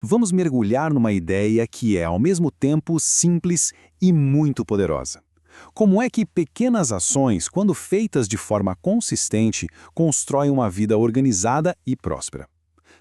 Vamos mergulhar numa ideia que é, ao mesmo tempo, simples e muito poderosa. Como é que pequenas ações, quando feitas de forma consistente, constroem uma vida organizada e próspera?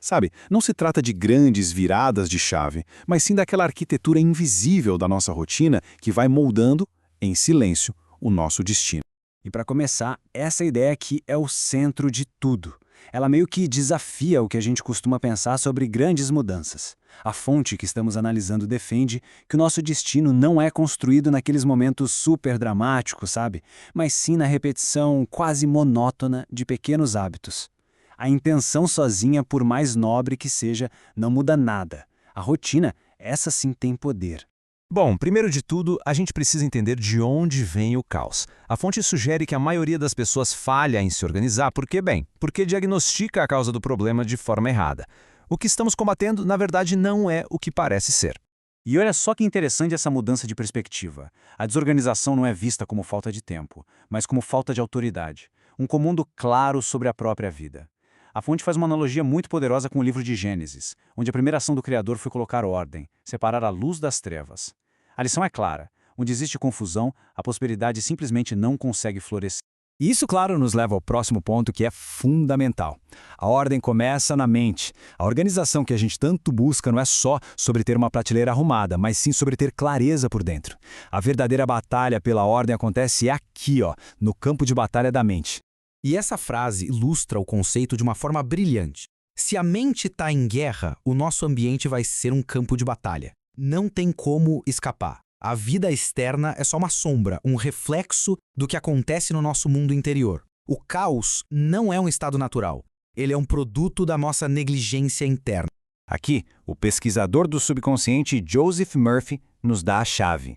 Sabe, não se trata de grandes viradas de chave, mas sim daquela arquitetura invisível da nossa rotina que vai moldando, em silêncio, o nosso destino. E para começar, essa ideia aqui é o centro de tudo. Ela meio que desafia o que a gente costuma pensar sobre grandes mudanças. A fonte que estamos analisando defende que o nosso destino não é construído naqueles momentos super dramáticos, sabe? Mas sim na repetição quase monótona de pequenos hábitos. A intenção sozinha, por mais nobre que seja, não muda nada. A rotina, essa sim tem poder. Bom, primeiro de tudo, a gente precisa entender de onde vem o caos. A fonte sugere que a maioria das pessoas falha em se organizar porque diagnostica a causa do problema de forma errada. O que estamos combatendo, na verdade, não é o que parece ser. E olha só que interessante essa mudança de perspectiva. A desorganização não é vista como falta de tempo, mas como falta de autoridade. Um comando claro sobre a própria vida. A fonte faz uma analogia muito poderosa com o livro de Gênesis, onde a primeira ação do Criador foi colocar ordem, separar a luz das trevas. A lição é clara: onde existe confusão, a prosperidade simplesmente não consegue florescer. E isso, claro, nos leva ao próximo ponto que é fundamental. A ordem começa na mente. A organização que a gente tanto busca não é só sobre ter uma prateleira arrumada, mas sim sobre ter clareza por dentro. A verdadeira batalha pela ordem acontece aqui, no campo de batalha da mente. E essa frase ilustra o conceito de uma forma brilhante. Se a mente está em guerra, o nosso ambiente vai ser um campo de batalha. Não tem como escapar. A vida externa é só uma sombra, um reflexo do que acontece no nosso mundo interior. O caos não é um estado natural. Ele é um produto da nossa negligência interna. Aqui, o pesquisador do subconsciente Joseph Murphy nos dá a chave.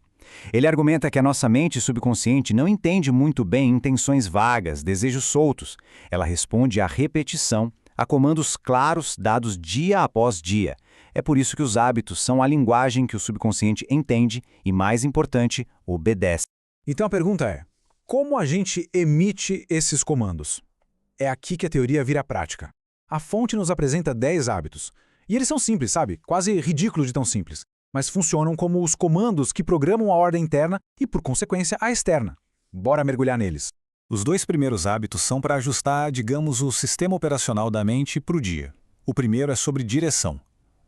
Ele argumenta que a nossa mente subconsciente não entende muito bem intenções vagas, desejos soltos. Ela responde à repetição, a comandos claros dados dia após dia. É por isso que os hábitos são a linguagem que o subconsciente entende e, mais importante, obedece. Então a pergunta é: como a gente emite esses comandos? É aqui que a teoria vira prática. A fonte nos apresenta 10 hábitos. E eles são simples, sabe? Quase ridículos de tão simples. Mas funcionam como os comandos que programam a ordem interna e, por consequência, a externa. Bora mergulhar neles. Os 2 primeiros hábitos são para ajustar, digamos, o sistema operacional da mente para o dia. O primeiro é sobre direção.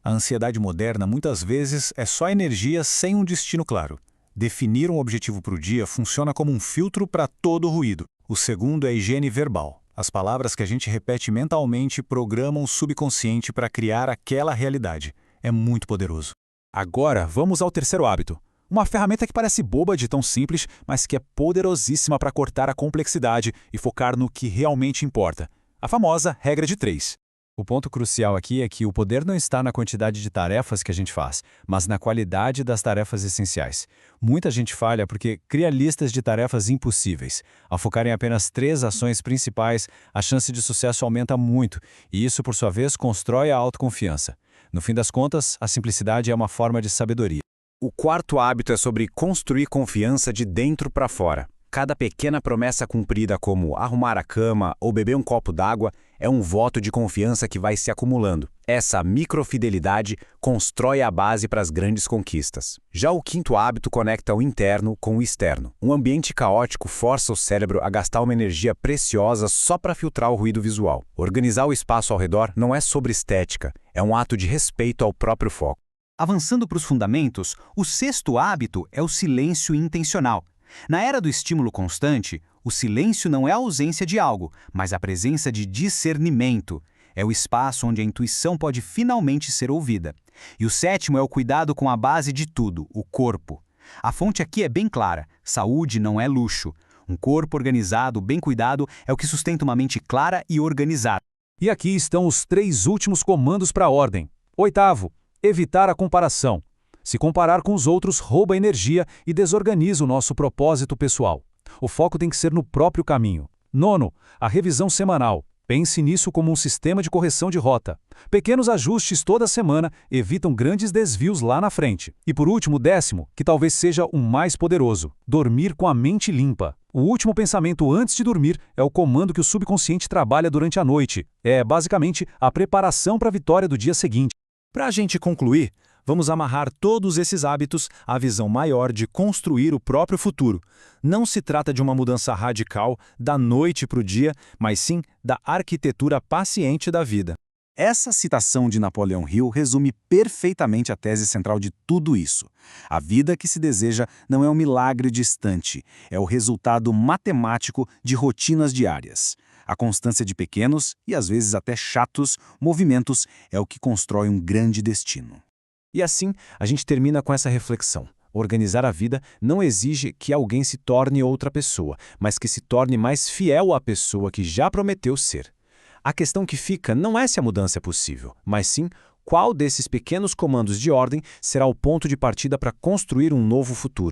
A ansiedade moderna, muitas vezes, é só energia sem um destino claro. Definir um objetivo para o dia funciona como um filtro para todo o ruído. O segundo é higiene verbal. As palavras que a gente repete mentalmente programam o subconsciente para criar aquela realidade. É muito poderoso. Agora, vamos ao terceiro hábito. Uma ferramenta que parece boba de tão simples, mas que é poderosíssima para cortar a complexidade e focar no que realmente importa. A famosa regra de 3. O ponto crucial aqui é que o poder não está na quantidade de tarefas que a gente faz, mas na qualidade das tarefas essenciais. Muita gente falha porque cria listas de tarefas impossíveis. Ao focar em apenas 3 ações principais, a chance de sucesso aumenta muito, e isso, por sua vez, constrói a autoconfiança. No fim das contas, a simplicidade é uma forma de sabedoria. O quarto hábito é sobre construir confiança de dentro para fora. Cada pequena promessa cumprida, como arrumar a cama ou beber um copo d'água, é um voto de confiança que vai se acumulando. Essa microfidelidade constrói a base para as grandes conquistas. Já o quinto hábito conecta o interno com o externo. Um ambiente caótico força o cérebro a gastar uma energia preciosa só para filtrar o ruído visual. Organizar o espaço ao redor não é sobre estética, é um ato de respeito ao próprio foco. Avançando para os fundamentos, o sexto hábito é o silêncio intencional. Na era do estímulo constante, o silêncio não é a ausência de algo, mas a presença de discernimento. É o espaço onde a intuição pode finalmente ser ouvida. E o sétimo é o cuidado com a base de tudo, o corpo. A fonte aqui é bem clara: saúde não é luxo. Um corpo organizado, bem cuidado, é o que sustenta uma mente clara e organizada. E aqui estão os 3 últimos comandos para a ordem. Oitavo, evitar a comparação. Se comparar com os outros rouba energia e desorganiza o nosso propósito pessoal. O foco tem que ser no próprio caminho. Nono, a revisão semanal. Pense nisso como um sistema de correção de rota. Pequenos ajustes toda semana evitam grandes desvios lá na frente. E por último, 10º, que talvez seja o mais poderoso: dormir com a mente limpa. O último pensamento antes de dormir é o comando que o subconsciente trabalha durante a noite. É, basicamente, a preparação para a vitória do dia seguinte. Para a gente concluir, vamos amarrar todos esses hábitos à visão maior de construir o próprio futuro. Não se trata de uma mudança radical da noite para o dia, mas sim da arquitetura paciente da vida. Essa citação de Napoleão Hill resume perfeitamente a tese central de tudo isso. A vida que se deseja não é um milagre distante, é o resultado matemático de rotinas diárias. A constância de pequenos, e às vezes até chatos, movimentos é o que constrói um grande destino. E assim, a gente termina com essa reflexão. Organizar a vida não exige que alguém se torne outra pessoa, mas que se torne mais fiel à pessoa que já prometeu ser. A questão que fica não é se a mudança é possível, mas sim qual desses pequenos comandos de ordem será o ponto de partida para construir um novo futuro.